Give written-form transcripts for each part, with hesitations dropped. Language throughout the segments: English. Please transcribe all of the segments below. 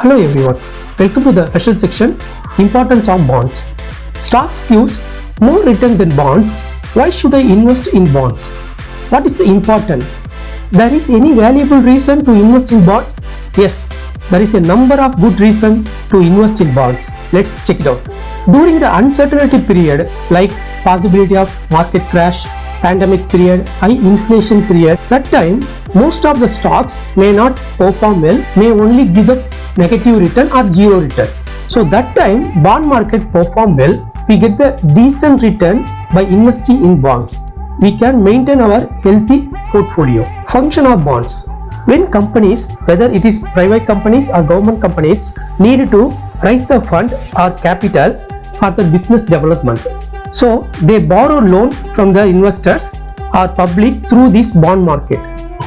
Hello everyone, welcome to the special section, Importance of Bonds. Stocks gives more return than bonds. Why should I invest in bonds? What is the important? There is any valuable reason to invest in bonds? Yes, there is a number of good reasons to invest in bonds. Let's check it out. During the uncertainty period like possibility of market crash, pandemic period, high inflation period, that time most of the stocks may not perform well, may only give the negative return or zero return. So that time bond market perform well, we get the decent return by investing in bonds. We can maintain our healthy portfolio. Function of bonds. When companies, whether it is private companies or government companies, need to raise the fund or capital for the business development, so they borrow loan from the investors or public through this bond market.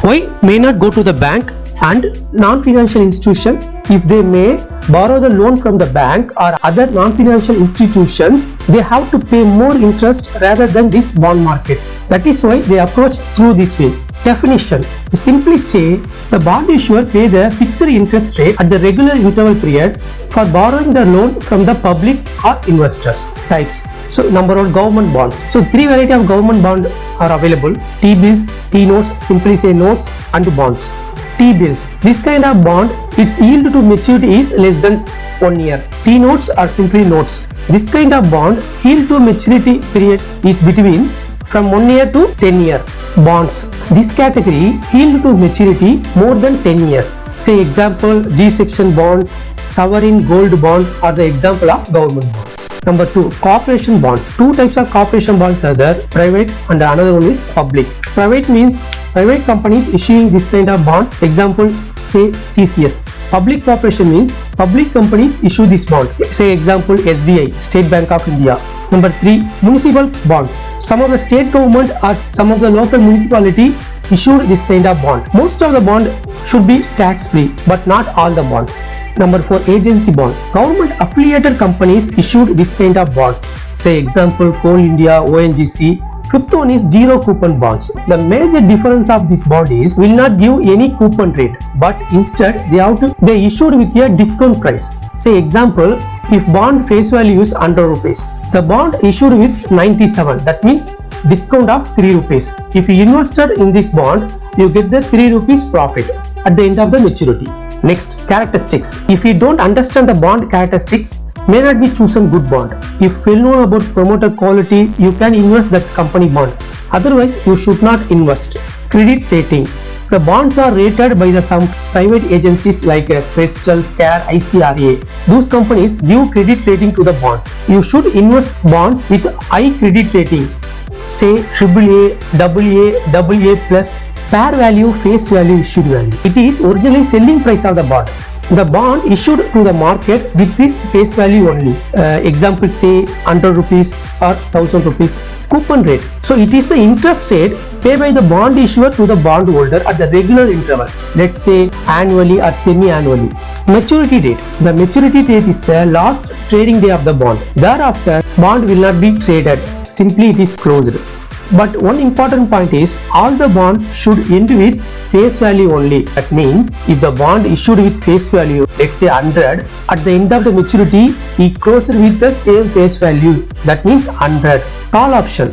Why may not go to the bank and non-financial institution? If they may borrow the loan from the bank or other non-financial institutions, they have to pay more interest rather than this bond market. That is why they approach through this way. Definition. We simply say the bond issuer pay the fixed interest rate at the regular interval period for borrowing the loan from the public or investors. Types. So number one, government bonds. So three variety of government bond are available: T-bills, T-notes, simply say notes, and bonds. T-bills. This kind of bond, its yield to maturity is less than 1 year. T-notes are simply notes. This kind of bond, yield to maturity period is between from 1 year to 10 year. Bonds. This category, yield to maturity more than 10 years. Say example, G-section bonds, sovereign gold bond are the example of government bonds. Number two, corporation bonds. Two types of corporation bonds are there, private and another one is public. Private means private companies issuing this kind of bond. Example, say TCS. Public corporation means public companies issue this bond. Say example, SBI, State Bank of India. Number three, municipal bonds. Some of the state government or some of the local municipality issued this kind of bond. Most of the bond should be tax free, but not all the bonds. Number four, agency bonds. Government affiliated companies issued this kind of bonds. Say example, Coal India, ONGC. Fifth one is zero coupon bonds. The major difference of this bond is will not give any coupon rate, but instead they issued with a discount price. Say example, if bond face value is 100 rupees, the bond issued with 97, that means discount of 3 rupees. If you invested in this bond, you get the 3 rupees profit at the end of the maturity. Next, characteristics. If you don't understand the bond characteristics, may not be chosen good bond. If well known about promoter quality, you can invest that company bond. Otherwise, you should not invest. Credit rating. The bonds are rated by some private agencies like Credstell, CARE, ICRA. Those companies give credit rating to the bonds. You should invest bonds with high credit rating. Say AAA, AA plus, par value, face value, issued value. It is originally selling price of the bond. The bond issued to the market with this face value only. Example, say 100 rupees or 1000 rupees. Coupon rate. So it is the interest rate paid by the bond issuer to the bond holder at the regular interval. Let's say annually or semi-annually. Maturity date. The maturity date is the last trading day of the bond. Thereafter, bond will not be traded. Simply it is closed. But one important point is all the bond should end with face value only. That means if the bond issued with face value, let's say 100, at the end of the maturity, he closed with the same face value. That means 100. Call option.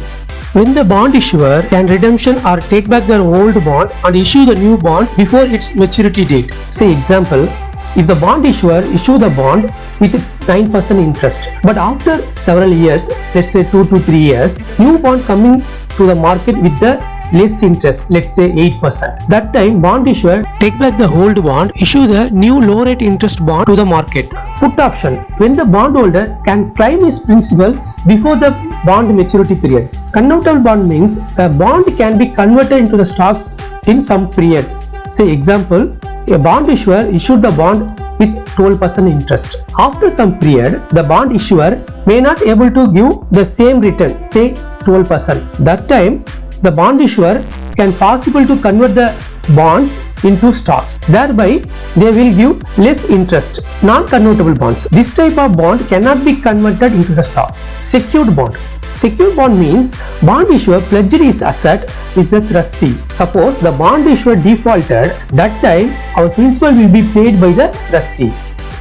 When the bond issuer can redemption or take back their old bond and issue the new bond before its maturity date. Say example, if the bond issuer issue the bond with 9% interest, but after several years, let's say 2 to 3 years, new bond coming to the market with the less interest, let's say 8%. That time bond issuer take back the old bond, issue the new low rate interest bond to the market. Put option. When the bondholder can prime his principal before the bond maturity period. Convertible bond means the bond can be converted into the stocks in some period. Say example, a bond issuer issued the bond with 12% interest. After some period, the bond issuer may not able to give the same return, say 12%. That time, the bond issuer can possible to convert the bonds into stocks. Thereby, they will give less interest. Non-convertible bonds. This type of bond cannot be converted into the stocks. Secured bond. Secured bond means bond issuer pledged his asset with the trustee. Suppose the bond issuer defaulted, that time our principal will be paid by the trustee.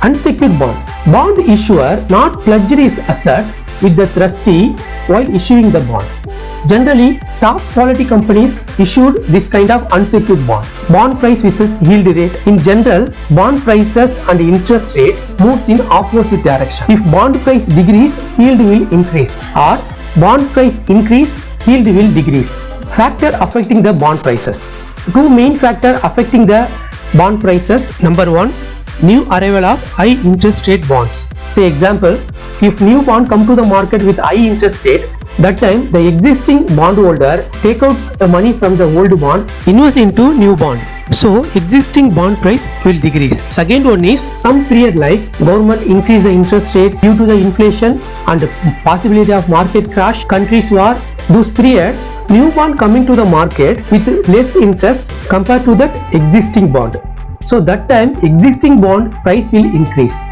Unsecured bond. Bond issuer not pledged his asset with the trustee while issuing the bond. Generally, top quality companies issued this kind of unsecured bond. Bond price versus yield rate. In general, bond prices and interest rate moves in opposite direction. If bond price decrease, yield will increase, or bond price increase, yield will decrease. Factor affecting the bond prices. Two main factors affecting the bond prices. Number one, new arrival of high interest rate bonds. Say example, if new bond come to the market with high interest rate, that time the existing bondholder take out the money from the old bond, invest into new bond. So existing bond price will decrease. Second one is some period like government increase the interest rate due to the inflation and the possibility of market crash, countries war. Those period, new bond coming to the market with less interest compared to that existing bond. So that time existing bond price will increase.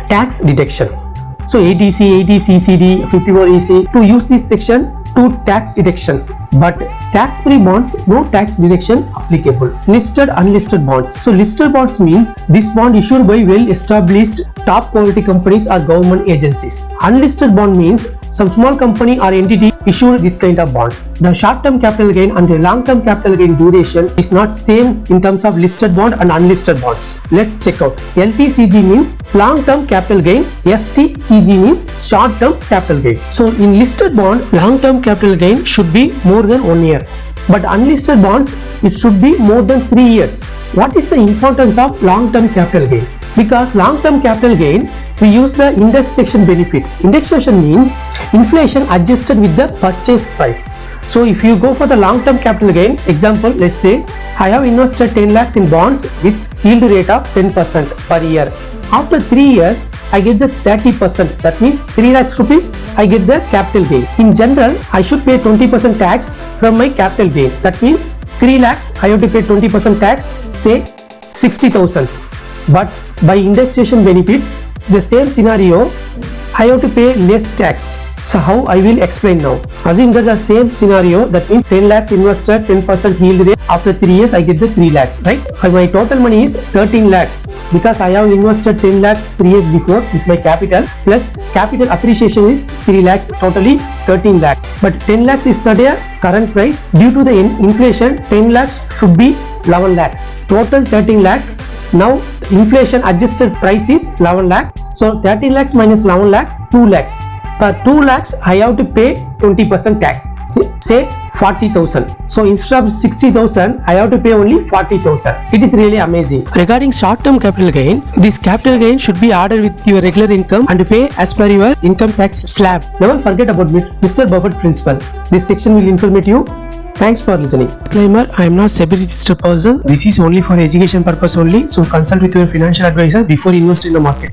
Tax deductions. So ATC, CCD, 54EC, to use this section, two tax deductions, but tax-free bonds, no tax deduction applicable. Listed, unlisted bonds. So listed bonds means this bond issued by well-established top quality companies or government agencies. Unlisted bond means some small company or entity issued this kind of bonds. The short-term capital gain and the long-term capital gain duration is not same in terms of listed bond and unlisted bonds. Let's check out. LTCG means long-term capital gain. STCG means short-term capital gain. So in listed bond, long-term capital gain should be more than 1 year. But unlisted bonds, it should be more than 3 years. What is the importance of long-term capital gain? Because long-term capital gain, we use the indexation benefit. Indexation means inflation adjusted with the purchase price. So if you go for the long-term capital gain, example, let's say I have invested 10 lakhs in bonds with yield rate of 10% per year. After 3 years, I get the 30%. That means 3 lakhs rupees, I get the capital gain. In general, I should pay 20% tax from my capital gain. That means 3 lakhs, I have to pay 20% tax, say 60,000. But by indexation benefits, the same scenario, I have to pay less tax. So how I will explain now. Assume that the same scenario, that means 10 lakhs invested, 10% yield rate. After 3 years, I get the 3 lakhs, right? My total money is 13 lakh. Because I have invested 10 lakh 3 years before, this is my capital, plus capital appreciation is 3 lakhs, totally 13 lakh. But 10 lakhs is the current price. Due to the inflation, 10 lakhs should be 11 lakh. Total 13 lakhs. Now inflation adjusted price is 11 lakh. So 13 lakhs minus 11 lakh, 2 lakhs. Per 2 lakhs, I have to pay 20% tax. Say 40,000. So instead of 60,000, I have to pay only 40,000. It is really amazing. Regarding short-term capital gain, this capital gain should be added with your regular income and pay as per your income tax slab. Never forget about Mr. Buffett principle. This section will informate you. Thanks for listening. Disclaimer, I am not SEBI registered person. This is only for education purpose only. So consult with your financial advisor before investing in the market.